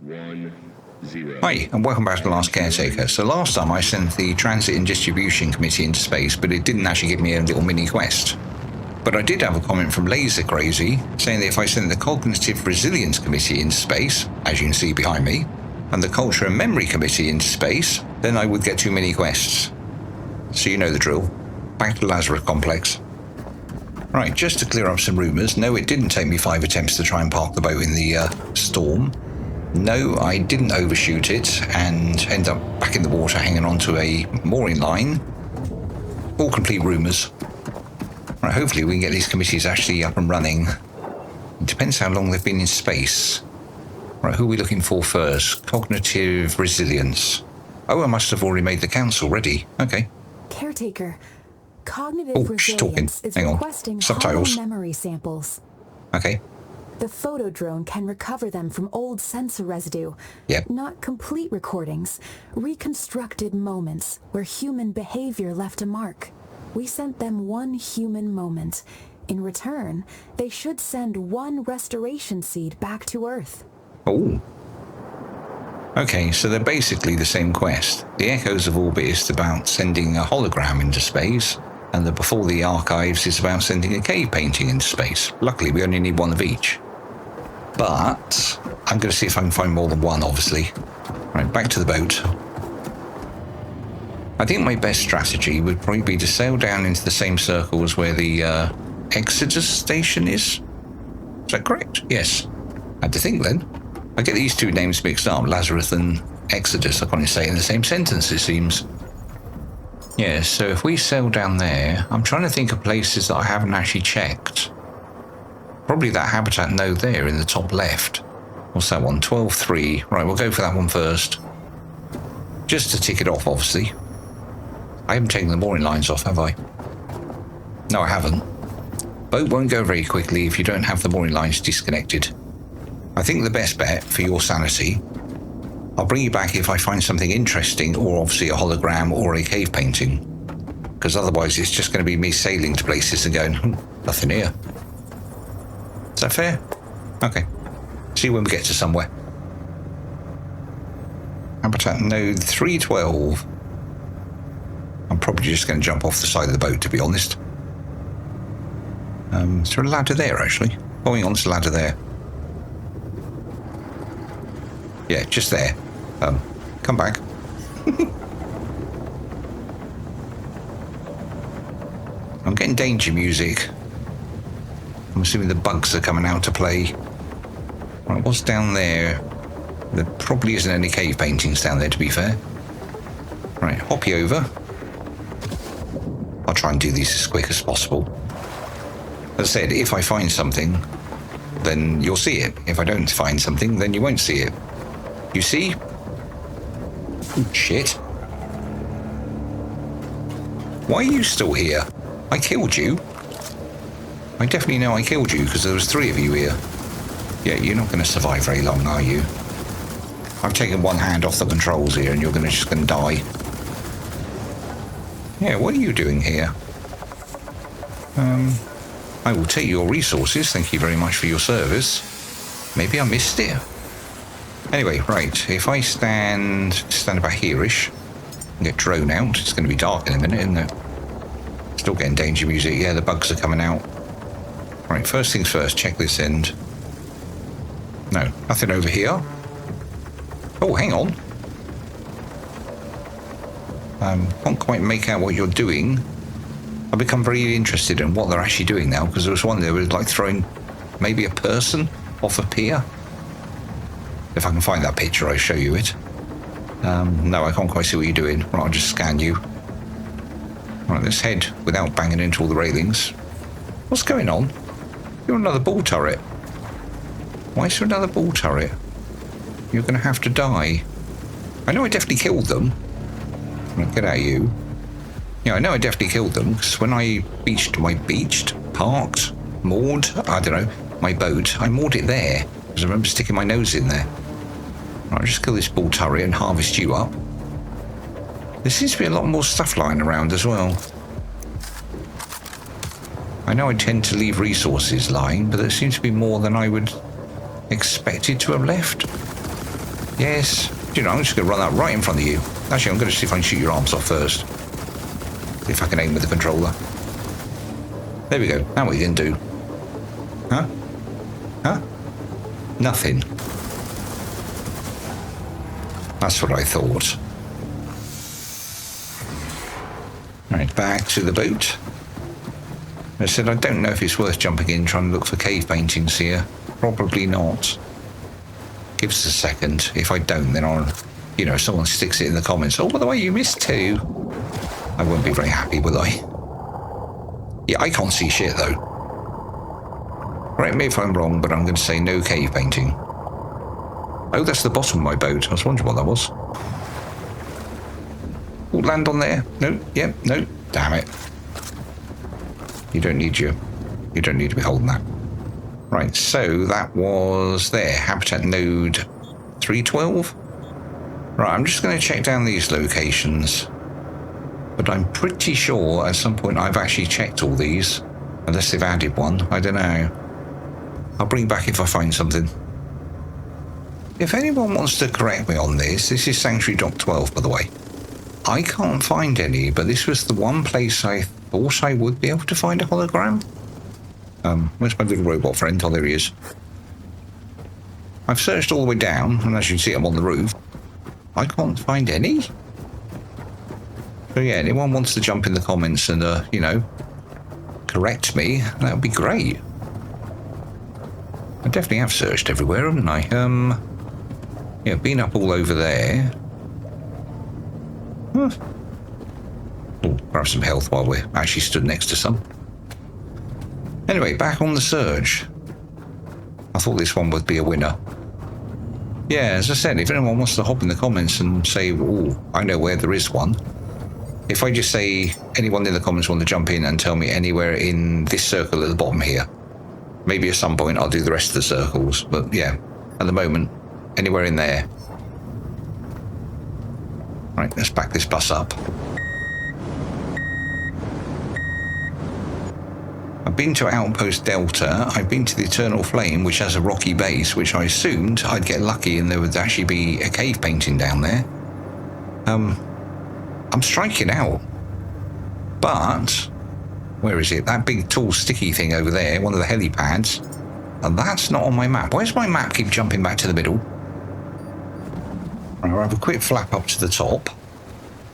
1-0. Hi, and welcome back to The Last Caretaker. So last time I sent the Transit and Distribution Committee into space, but it didn't actually give me a little mini quest. But I did have a comment from Laser Crazy saying that if I sent the Cognitive Resilience Committee into space, as you can see behind me, and the Culture and Memory Committee into space, then I would get 2 mini quests. So you know the drill. Back to the Lazarus Complex. Right, just to clear up some rumours, no, it didn't take me 5 attempts to try and park the boat in the storm. No, I didn't overshoot it and end up back in the water hanging onto a mooring line. All complete rumours. Right, hopefully we can get these committees actually up and running. It depends how long they've been in space. Right, who are we looking for first? Cognitive Resilience. Oh, I must have already made the council ready. Okay. Caretaker, Cognitive Resilience is Hang on. requesting Subtitles. hollow memory samples. Okay. The photo drone can recover them from old sensor residue. Yep. Not complete recordings, reconstructed moments where human behavior left a mark. We sent them 1 human moment. In return, they should send 1 restoration seed back to Earth. Oh. Okay, so they're basically the same quest. The Echoes of Orbit is about sending a hologram into space, and the Before the Archives is about sending a cave painting into space. Luckily, we only need 1 of each. But I'm going to see if I can find more than 1, obviously. Right, back to the boat. I think my best strategy would probably be to sail down into the same circle as where the Exodus station is. Is that correct? Yes. I had to think then. I get these 2 names mixed up, Lazarus and Exodus. I can't even say it in the same sentence, it seems. Yeah, so if we sail down there, I'm trying to think of places that I haven't actually checked. Probably that habitat node there in the top left. What's that one? 12.3. Right, we'll go for that one first. Just to tick it off, obviously. I haven't taken the mooring lines off, have I? No, I haven't. Boat won't go very quickly if you don't have the mooring lines disconnected. I think the best bet for your sanity, I'll bring you back if I find something interesting, or obviously a hologram or a cave painting. Because otherwise it's just going to be me sailing to places and going, nothing here. Is that fair? Okay. See you when we get to somewhere. Habitat node 312. I'm probably just going to jump off the side of the boat, to be honest. Is there a ladder there, actually? Going on to the ladder there. Yeah, just there. Come back. I'm getting danger music. I'm assuming the bugs are coming out to play. Right, what's down there? There probably isn't any cave paintings down there, to be fair. Right, hop you over. I'll try and do these as quick as possible. As I said, if I find something, then you'll see it. If I don't find something, then you won't see it. You see? Oh, shit. Why are you still here? I killed you. I definitely know I killed you because there was 3 of you here. Yeah, you're not going to survive very long, are you? I've taken 1 hand off the controls here and you're just going to die. Yeah, what are you doing here? I will take your resources. Thank you very much for your service. Maybe I missed it. Anyway, right. If I stand about here-ish and get drone out, it's going to be dark in a minute, isn't it? Still getting danger music. Yeah, the bugs are coming out. Right, first things first, check this end. No, nothing over here. Oh, hang on. Can't quite make out what you're doing. I've become very interested in what they're actually doing now, because there was one there was like throwing maybe a person off a pier. If I can find that picture, I'll show you it. No, I can't quite see what you're doing. Right, I'll just scan you. Right, let's head without banging into all the railings. What's going on? You're another ball turret. Why is there another ball turret? You're going to have to die. I know I definitely killed them. Right, get out of you. Yeah, I know I definitely killed them, because when I parked, moored, I don't know, my boat, I moored it there, because I remember sticking my nose in there. Right, I'll just kill this ball turret and harvest you up. There seems to be a lot more stuff lying around as well. I know I tend to leave resources lying, but there seems to be more than I would expect it to have left. Yes. You know, I'm just going to run that right in front of you. Actually, I'm going to see if I can shoot your arms off first. See if I can aim with the controller. There we go. Now what you can do. Huh? Huh? Nothing. That's what I thought. Right, back to the boat. I said I don't know if it's worth jumping in trying to look for cave paintings here. Probably not. Give us a second. If I don't, then I'll, you know, someone sticks it in the comments. Oh, by the way, you missed 2. I won't be very happy, will I? Yeah, I can't see shit, though. Correct me if I'm wrong, but I'm going to say no cave painting. Oh, that's the bottom of my boat. I was wondering what that was. Oh, land on there. No, yep, no. Damn it. You don't need to be holding that. Right, so that was there. Habitat node 312. Right, I'm just going to check down these locations. But I'm pretty sure at some point I've actually checked all these. Unless they've added one. I don't know. I'll bring back if I find something. If anyone wants to correct me on this is Sanctuary Dock 12, by the way. I can't find any, but this was the one place I thought I would be able to find a hologram. Where's my little robot friend? Oh, there he is. I've searched all the way down, and as you can see, I'm on the roof. I can't find any. So yeah, anyone wants to jump in the comments and, you know, correct me, that would be great. I definitely have searched everywhere, haven't I? Yeah, been up all over there. Huh. Oh, grab some health while we're actually stood next to some. Anyway, back on the search. I thought this one would be a winner. Yeah, as I said, if anyone wants to hop in the comments and say, oh, I know where there is one. If I just say, anyone in the comments want to jump in and tell me anywhere in this circle at the bottom here. Maybe at some point I'll do the rest of the circles. But yeah, at the moment, anywhere in there. Right, let's back this bus up. I've been to Outpost Delta. I've been to the Eternal Flame, which has a rocky base, which I assumed I'd get lucky and there would actually be a cave painting down there. I'm striking out. But, where is it? That big tall sticky thing over there, one of the helipads. And that's not on my map. Why does my map keep jumping back to the middle? I'll have a quick flap up to the top.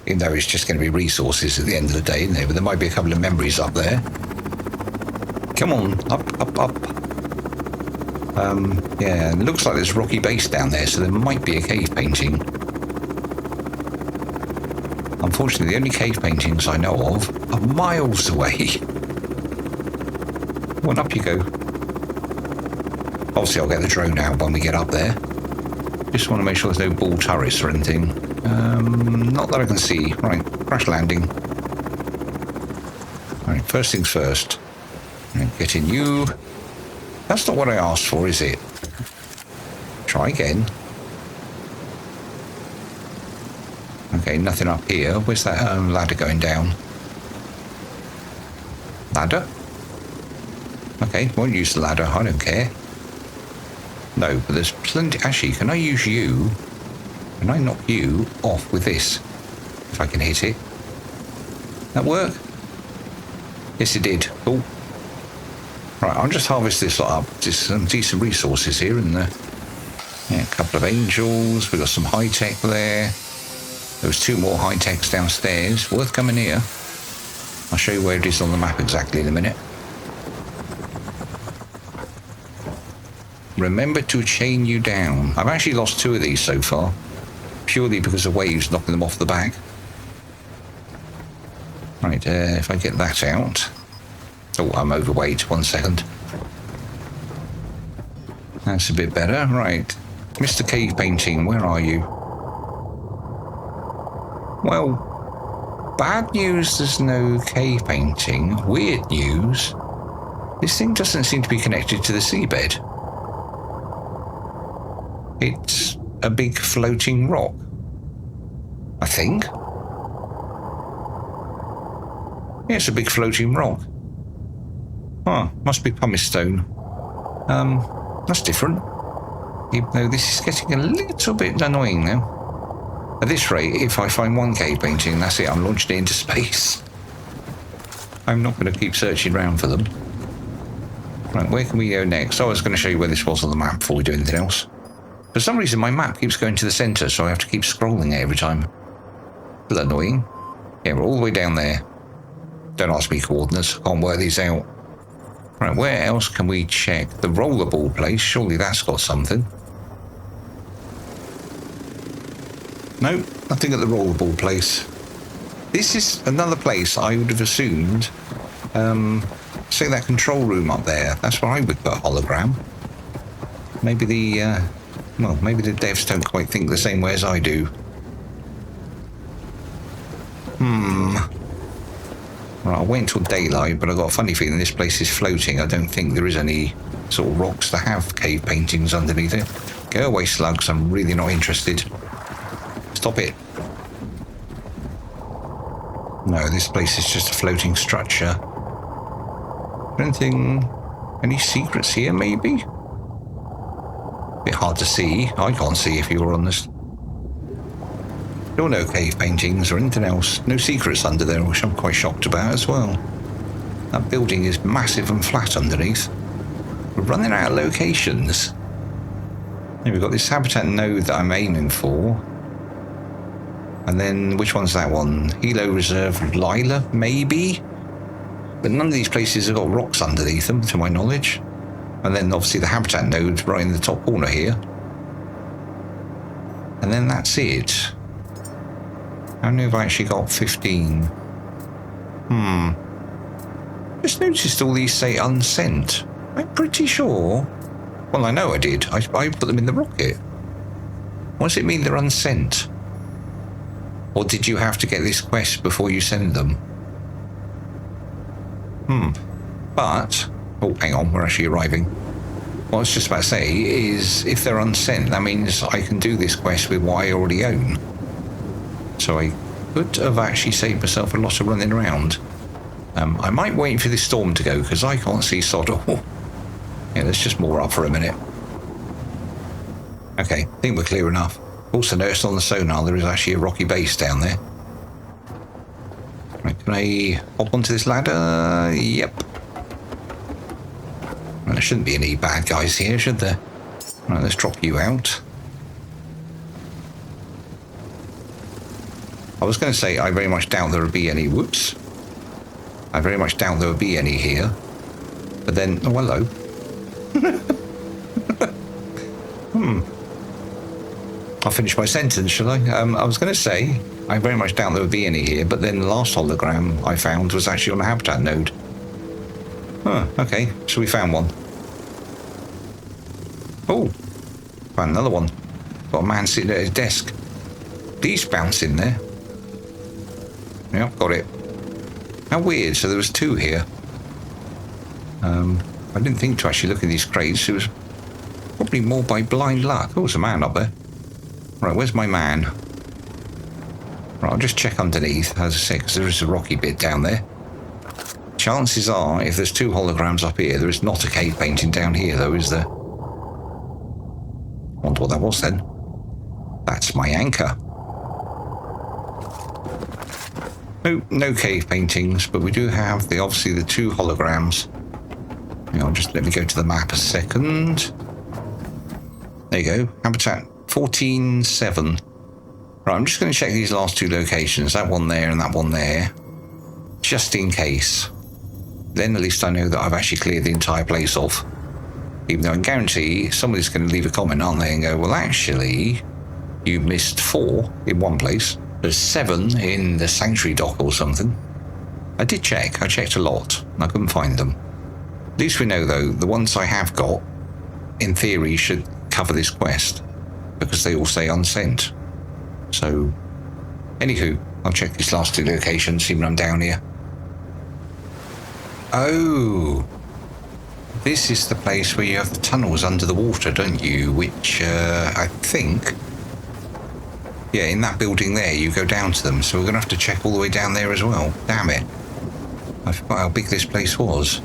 Even though it's just going to be resources at the end of the day, isn't it? But there might be a couple of memories up there. Come on, up, up, up. Yeah, it looks like there's a rocky base down there, so there might be a cave painting. Unfortunately, the only cave paintings I know of are miles away. Come on, up you go. Obviously, I'll get the drone out when we get up there. Just want to make sure there's no ball turrets or anything. Not that I can see. Right, crash landing. Right, first things first. Right, get in you. That's not what I asked for, is it? Try again. Okay, nothing up here. Where's that ladder going down? Ladder? Okay, won't use the ladder. I don't care. No, but there's plenty. Actually, can I use you? Can I knock you off with this? If I can hit it. That work? Yes, it did. Cool. Right, I'll just harvest this lot up. Just some decent resources here, isn't there? Yeah, a couple of angels. We've got some high-tech there. There was 2 more high-techs downstairs. Worth coming here. I'll show you where it is on the map exactly in a minute. Remember to chain you down. I've actually lost 2 of these so far. Purely because of waves knocking them off the back. Right, if I get that out. Oh, I'm overweight. 1 second. That's a bit better. Right. Mr. Cave Painting, where are you? Well, bad news, there's no cave painting. Weird news. This thing doesn't seem to be connected to the seabed. It's a big floating rock. I think. Yeah, it's a big floating rock. Huh, must be pumice stone. That's different. Even though this is getting a little bit annoying now. At this rate, if I find one cave painting, that's it, I'm launching it into space. I'm not going to keep searching around for them. Right, where can we go next? Oh, I was going to show you where this was on the map before we do anything else. For some reason, my map keeps going to the centre, so I have to keep scrolling it every time. A little annoying. Yeah, we're all the way down there. Don't ask me coordinates, I can't work these out. Right, where else can we check? The rollerball place, surely that's got something. No, nothing at the rollerball place. This is another place I would have assumed, say that control room up there, that's where I would put a hologram. Maybe maybe the devs don't quite think the same way as I do. Right, I'll wait until daylight, but I've got a funny feeling this place is floating. I don't think there is any sort of rocks that have cave paintings underneath it. Go away, slugs, I'm really not interested. Stop it. No, this place is just a floating structure. Anything... any secrets here, maybe? Bit hard to see. I can't see if you're honest. There are no cave paintings or anything else. No secrets under there, which I'm quite shocked about as well. That building is massive and flat underneath. We're running out of locations. Here we've got this habitat node that I'm aiming for. And then, which one's that one? Helo Reserve Lila, maybe? But none of these places have got rocks underneath them, to my knowledge. And then, obviously, the habitat node's right in the top corner here. And then that's it. How many have I actually got? 15. Just noticed all these say unsent. I'm pretty sure. Well, I know I did. I put them in the rocket. What does it mean they're unsent? Or did you have to get this quest before you send them? But... oh, hang on, we're actually arriving. What I was just about to say is, if they're unsent, that means I can do this quest with what I already own. So I could have actually saved myself a lot of running around. I might wait for this storm to go, because I can't see sod. Oh. Yeah, let's just moor up for a minute. Okay, I think we're clear enough. Also noticed on the sonar there is actually a rocky base down there. Right, can I hop onto this ladder? Yep. Well, there shouldn't be any bad guys here, should there? Right, let's drop you out. I was going to say I very much doubt there would be any. Whoops. I very much doubt there would be any here. But then, oh, hello. I'll finish my sentence, shall I? I was going to say, I very much doubt there would be any here, but then the last hologram I found was actually on a habitat node. Huh, okay, so we found one. Oh, found another one. Got a man sitting at his desk. These bounce in there. Yep, got it. How weird, so there was two here. I didn't think to actually look in these crates. It was probably more by blind luck. Oh, there's a man up there. Right, where's my man? Right, I'll just check underneath, as I say, because there is a rocky bit down there. Chances are, if there's two holograms up here, there is not a cave painting down here, though, is there? Wonder what that was, then. That's my anchor. No cave paintings, but we do have, obviously, the two holograms. Hang on, just let me go to the map a second. There you go, habitat 14-7. Right, I'm just going to check these last two locations, that one there and that one there, just in case. Then at least I know that I've actually cleared the entire place off. Even though I can guarantee somebody's going to leave a comment, aren't they, and go, well, actually, you missed 4 in one place. There's 7 in the sanctuary dock or something. I did check. I checked a lot, and I couldn't find them. At least we know, though, the ones I have got, in theory, should cover this quest, because they all say unsent. So, anywho, I'll check these last two locations, see when I'm down here. Oh, this is the place where you have the tunnels under the water, don't you? Which, I think... yeah, in that building there, you go down to them, so we're going to have to check all the way down there as well. Damn it. I forgot how big this place was.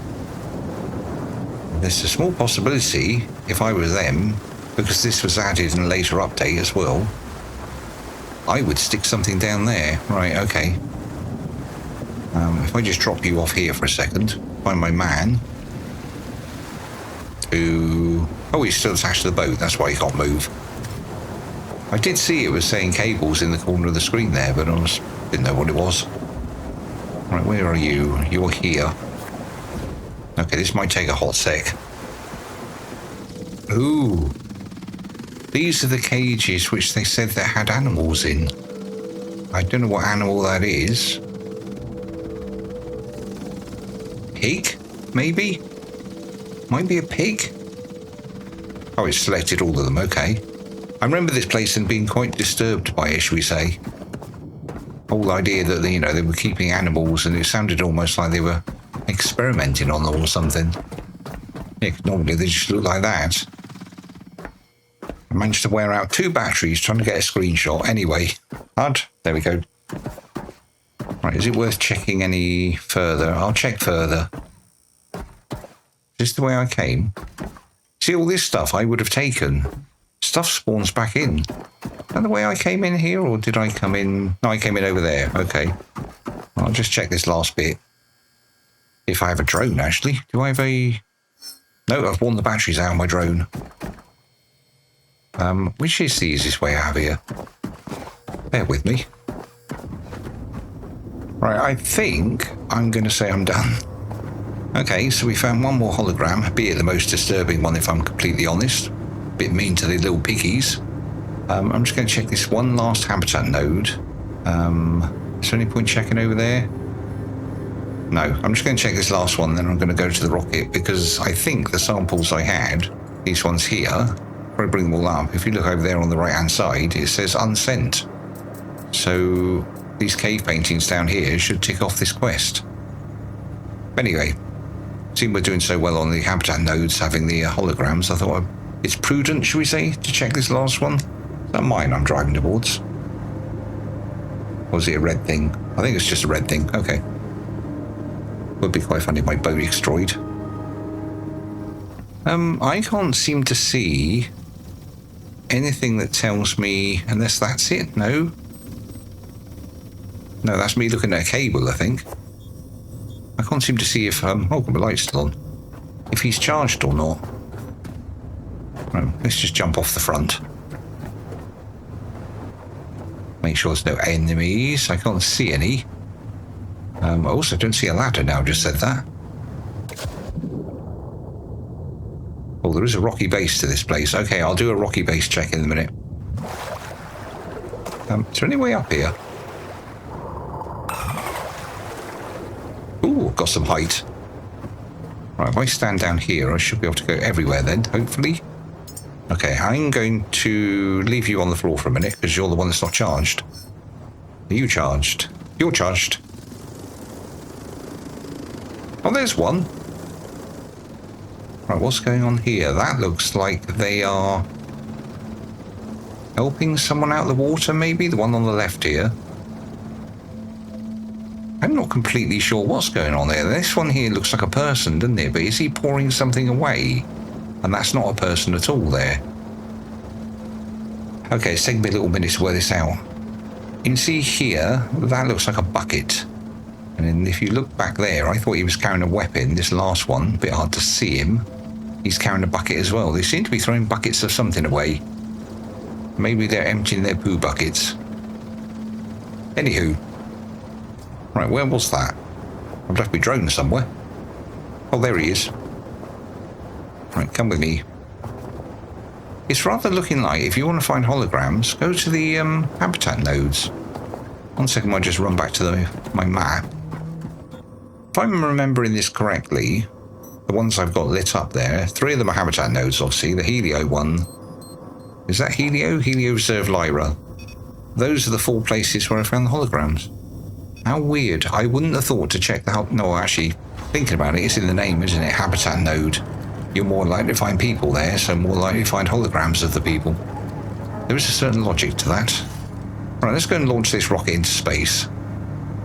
There's a small possibility, if I was them, because this was added in a later update as well, I would stick something down there. Right, okay. If I just drop you off here for a second, find my man. Who... Oh, he's still attached to the boat, that's why he can't move. I did see it was saying cables in the corner of the screen there, but didn't know what it was. Right, where are you? You're here. Okay, this might take a hot sec. Ooh. These are the cages which they said that had animals in. I don't know what animal that is. Pig? Maybe? Might be a pig? Oh, it's selected all of them, okay. I remember this place and being quite disturbed by it, shall we say. Whole idea that, you know, they were keeping animals and it sounded almost like they were experimenting on them or something. Yeah, normally they just look like that. I managed to wear out 2 batteries trying to get a screenshot. Anyway, HUD, there we go. Right, is it worth checking any further? I'll check further. Is this the way I came? See, all this stuff I would have taken. Stuff spawns back in. Is that the way I came in here, or did I come in? No, I came in over there. Okay. I'll just check this last bit. If I have a drone, actually. Do I have a... No, I've worn the batteries out of my drone. Which is the easiest way out of here? Bear with me. Right, I think I'm going to say I'm done. Okay, so we found one more hologram, be it the most disturbing one if I'm completely honest. Bit mean to the little piggies. I'm just going to check this one last habitat node. Is there any point checking over there? No, I'm just going to check this last one, then I'm going to go to the rocket, because I think the samples I had, these ones here, if I bring them all up, if you look over there on the right hand side, it says unsent. So these cave paintings down here should tick off this quest. Anyway, seeing we're doing so well on the habitat nodes having the holograms, I thought it's prudent, should we say, to check this last one. Is that mine I'm driving towards? Or is it a red thing? I think it's just a red thing. Okay. Would be quite funny if my boat destroyed. I can't seem to see anything that tells me, unless that's it. No, that's me looking at a cable, I think. I can't seem to see if oh, the light's still on, if he's charged or not. Right, let's just jump off the front, make sure there's no enemies. I can't see any. I also don't see a ladder now, just said that. Oh, there is a rocky base to this place. Okay, I'll do a rocky base check in a minute. Is there any way up here? Ooh, got some height. Right, if I stand down here, I should be able to go everywhere then, hopefully. Okay, I'm going to leave you on the floor for a minute, because you're the one that's not charged. Are you charged? You're charged. Oh, there's one. Right, what's going on here? That looks like they are helping someone out of the water, maybe? The one on the left here. I'm not completely sure what's going on there. This one here looks like a person, doesn't it? But is he pouring something away? And that's not a person at all there. Okay, it's taking me a little minute to work this out. You can see here, that looks like a bucket. And then if you look back there, I thought he was carrying a weapon. This last one, a bit hard to see him. He's carrying a bucket as well. They seem to be throwing buckets of something away. Maybe they're emptying their poo buckets. Anywho. Right, where was that? I've left my drone somewhere. Oh, there he is. Right, come with me. It's rather looking like, if you want to find holograms, go to the habitat nodes. 1 second, I'll just run back to my map. If I'm remembering this correctly, the ones I've got lit up there, 3 of them are habitat nodes, obviously. The Helio one. Is that Helio? Helio Reserve Lyra. Those are the 4 places where I found the holograms. How weird. I wouldn't have thought to check the... No, actually, thinking about it, it's in the name, isn't it? Habitat node. You're more likely to find people there, so more likely to find holograms of the people. There is a certain logic to that. Right, let's go and launch this rocket into space.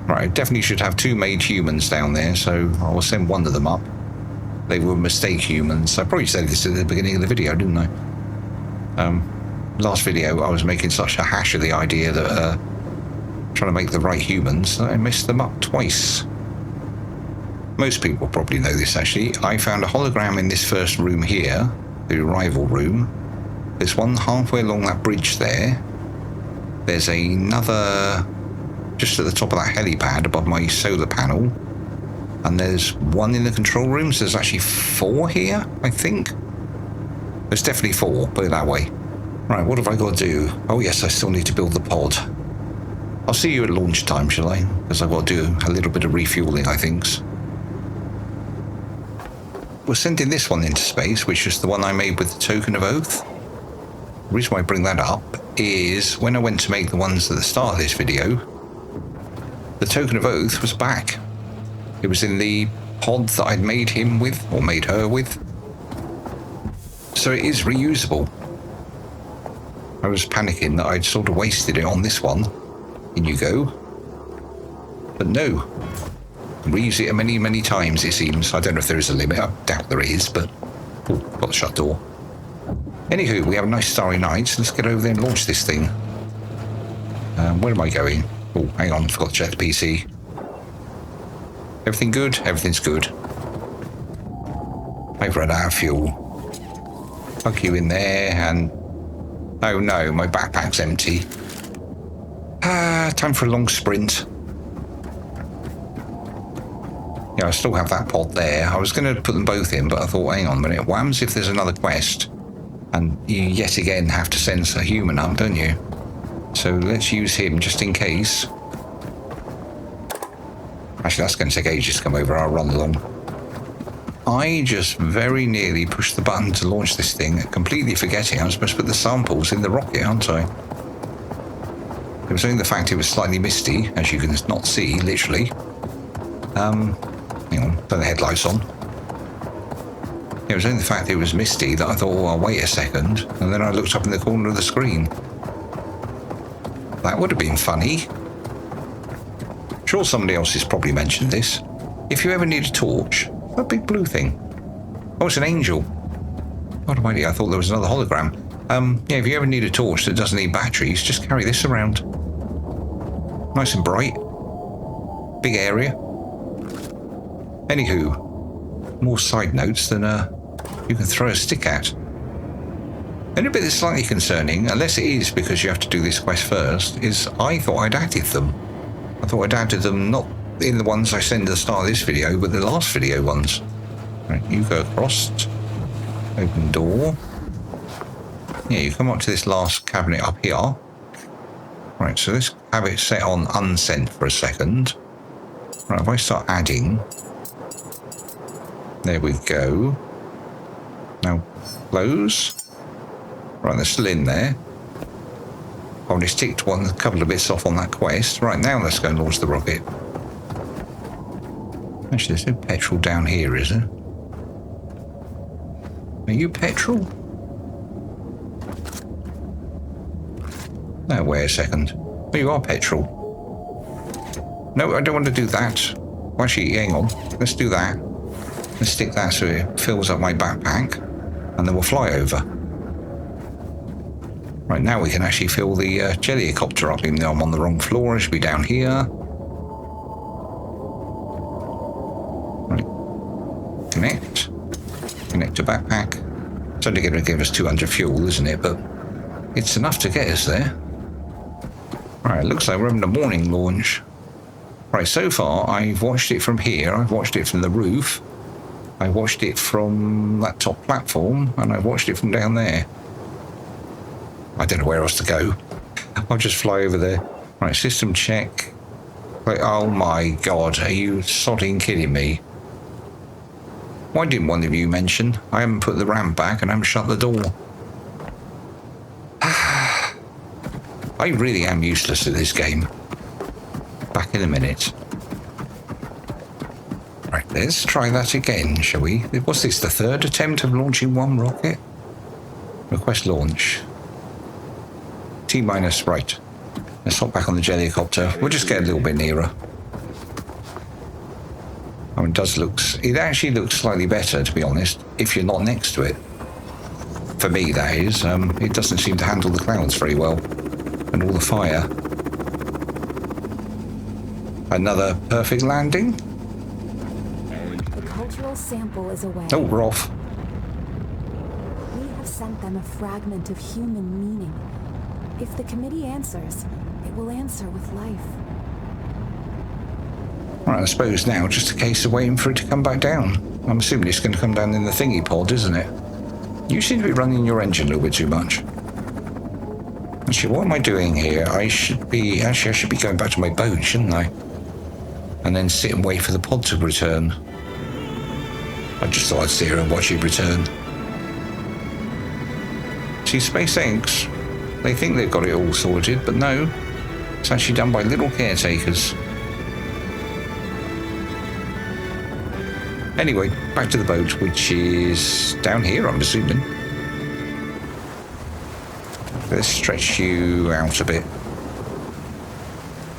Right, I definitely should have 2 made humans down there, so I'll send one of them up. They were mistake humans. I probably said this at the beginning of the video, didn't I? Last video, I was making such a hash of the idea that trying to make the right humans that I messed them up twice. Most people probably know this actually. I found a hologram in this first room here, the arrival room. There's one halfway along that bridge there. There's another just at the top of that helipad above my solar panel. And there's one in the control rooms. There's actually 4 here, I think. There's definitely 4, put it that way. Right, what have I got to do? Oh yes, I still need to build the pod. I'll see you at launch time, shall I? Because I've got to do a little bit of refueling, I think. We're sending this one into space, which is the one I made with the token of oath. The reason why I bring that up is when I went to make the ones at the start of this video, the token of oath was back. It was in the pod that I'd made him with, or made her with. So it is reusable. I was panicking that I'd sort of wasted it on this one. In you go. But no. Reuse it many, many times, it seems. I don't know if there is a limit. I doubt there is, but... Oh, got the shut door. Anywho, we have a nice starry night, so let's get over there and launch this thing. Where am I going? Oh, hang on, forgot to check the PC. Everything good? Everything's good. I've run out of fuel. Plug you in there and... Oh no, my backpack's empty. Time for a long sprint. Yeah, I still have that pod there. I was going to put them both in, but I thought, hang on a minute. What happens if there's another quest? And you yet again have to send a human up, don't you? So let's use him just in case. Actually, that's going to take ages to come over. I'll run along. I just very nearly pushed the button to launch this thing, completely forgetting I'm supposed to put the samples in the rocket, aren't I? It was only the fact it was slightly misty, as you can not see, literally. Hang on, turn the headlights on. It was only the fact it was misty that I thought, oh, I'll wait a second, and then I looked up in the corner of the screen. That would have been funny. Sure, somebody else has probably mentioned this. If you ever need a torch, that big blue thing. Oh, it's an angel. God almighty, I thought there was another hologram. Yeah, if you ever need a torch that doesn't need batteries, just carry this around. Nice and bright. Big area. Anywho, more side notes than you can throw a stick at. The only bit that's slightly concerning, unless it is because you have to do this quest first, is I thought I'd added them. I thought I'd added them not in the ones I send at the start of this video, but the last video ones. Right, you go across. Open door. Yeah, you come up to this last cabinet up here. Right, so let's have it set on unsent for a second. Right, if I start adding... There we go. Now, close. Right, they're still in there. I've only ticked a couple of bits off on that quest. Right, now let's go and launch the rocket. Actually, there's no petrol down here, is there? Are you petrol? No, wait a second. Oh, you are petrol. No, I don't want to do that. Well, actually, hang on. Let's do that. Let's stick that so it fills up my backpack. And then we'll fly over. Right, now we can actually fill the jellycopter up, even though I'm on the wrong floor. I should be down here. Right. Connect. Connect to backpack. It's only going to give us 200 fuel, isn't it? But it's enough to get us there. Right, it looks like we're having a morning launch. Right, so far I've watched it from here, I've watched it from the roof, I watched it from that top platform, and I've watched it from down there. I don't know where else to go. I'll just fly over there. Right, system check. Like, oh my god, are you sodding kidding me? Why didn't one of you mention? I haven't put the ramp back and I haven't shut the door. I really am useless at this game. Back in a minute. Right, let's try that again, shall we? What's this, the third attempt of launching one rocket? Request launch. T-minus, right. Let's hop back on the jellycopter. We'll just get a little bit nearer. It actually looks slightly better, to be honest, if you're not next to it. For me, that is. It doesn't seem to handle the clouds very well. And all the fire. Another perfect landing. The cultural sample is away. Oh, we're off. We have sent them a fragment of human meaning. If the committee answers, it will answer with life. Right, I suppose now just a case of waiting for it to come back down. I'm assuming it's going to come down in the thingy pod, isn't it? You seem to be running your engine a little bit too much. Actually, what am I doing here? I should be going back to my boat, shouldn't I? And then sit and wait for the pod to return. I just thought I'd sit here and watch it return. See, SpaceX, they think they've got it all sorted, but no. It's actually done by little caretakers. Anyway, back to the boat, which is down here, I'm assuming. Let's stretch you out a bit.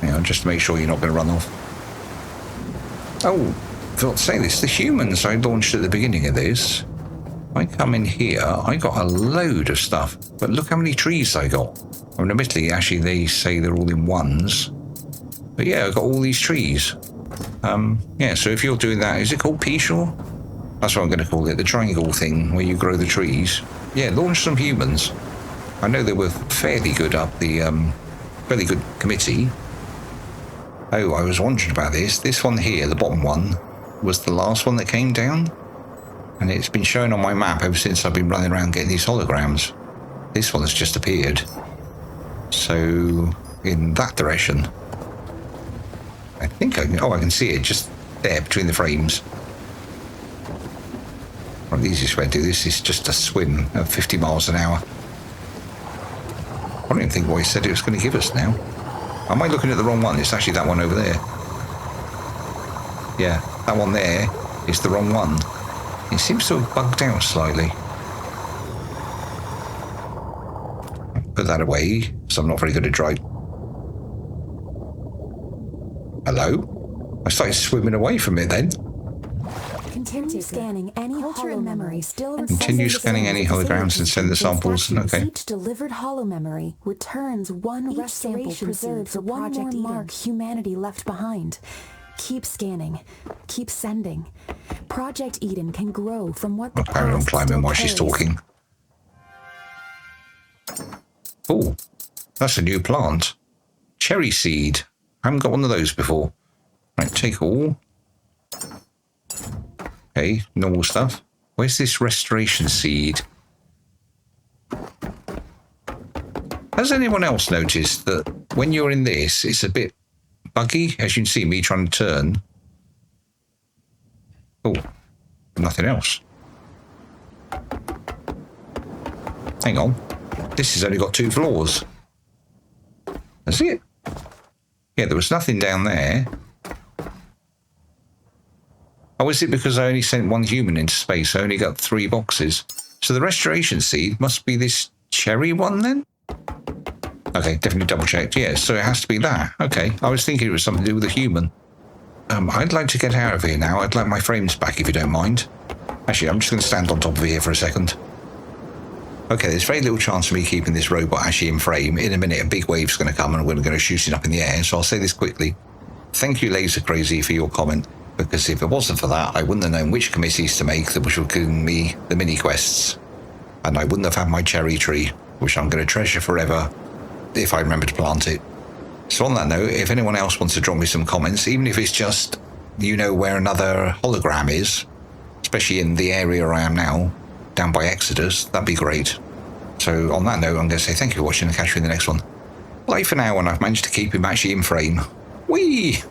You know, just to make sure you're not going to run off. Oh, I forgot to say this. The humans I launched at the beginning of this, I come in here, I got a load of stuff. But look how many trees I got. I mean, admittedly, actually, they say they're all in ones. But yeah, I got all these trees. Yeah, so if you're doing that, is it called Peashaw? That's what I'm going to call it, the triangle thing where you grow the trees. Yeah, launch some humans. I know they were fairly good up the, fairly good committee. Oh, I was wondering about this. This one here, the bottom one, was the last one that came down. And it's been shown on my map ever since I've been running around getting these holograms. This one has just appeared. So, in that direction. I think I can see it just there between the frames. Well, the easiest way to do this is just a swim at 50 miles an hour. I don't even think what he said it was going to give us now. Am I looking at the wrong one? It's actually that one over there. Yeah, that one there is the wrong one. It seems to have bugged out slightly. Put that away, so I'm not very good at driving. Hello? I started swimming away from it then. Continue scanning any holo memory still. Continue scanning any holograms and send the samples. Okay. Each delivered holo memory returns one restoration preserved for one more mark humanity left behind. Keep scanning. Keep sending. Project Eden can grow from what the I'll carry on climbing while she's talking. Oh, that's a new plant. Cherry seed. I haven't got one of those before. Right, take all. Okay, normal stuff. Where's this restoration seed? Has anyone else noticed that when you're in this, it's a bit buggy? As you can see me trying to turn. Oh, nothing else. Hang on. This has only got 2 floors. That's it. Yeah, there was nothing down there. Oh, is it because I only sent 1 human into space? I only got 3 boxes. So the restoration seed must be this cherry one then? Okay, definitely double checked. Yeah, so it has to be that. Okay, I was thinking it was something to do with a human. I'd like to get out of here now. I'd like my frames back if you don't mind. Actually, I'm just going to stand on top of here for a second. Okay, there's very little chance of me keeping this robot actually in frame. In a minute, a big wave's going to come and we're going to shoot it up in the air, so I'll say this quickly. Thank you, Laser Crazy, for your comment, because if it wasn't for that, I wouldn't have known which committees to make that would have given me the mini-quests. And I wouldn't have had my cherry tree, which I'm going to treasure forever if I remember to plant it. So on that note, if anyone else wants to drop me some comments, even if it's just, you know where another hologram is, especially in the area I am now, down by Exodus, that'd be great. So on that note, I'm going to say thank you for watching and catch you in the next one. Bye for now, and I've managed to keep him actually in frame. Whee!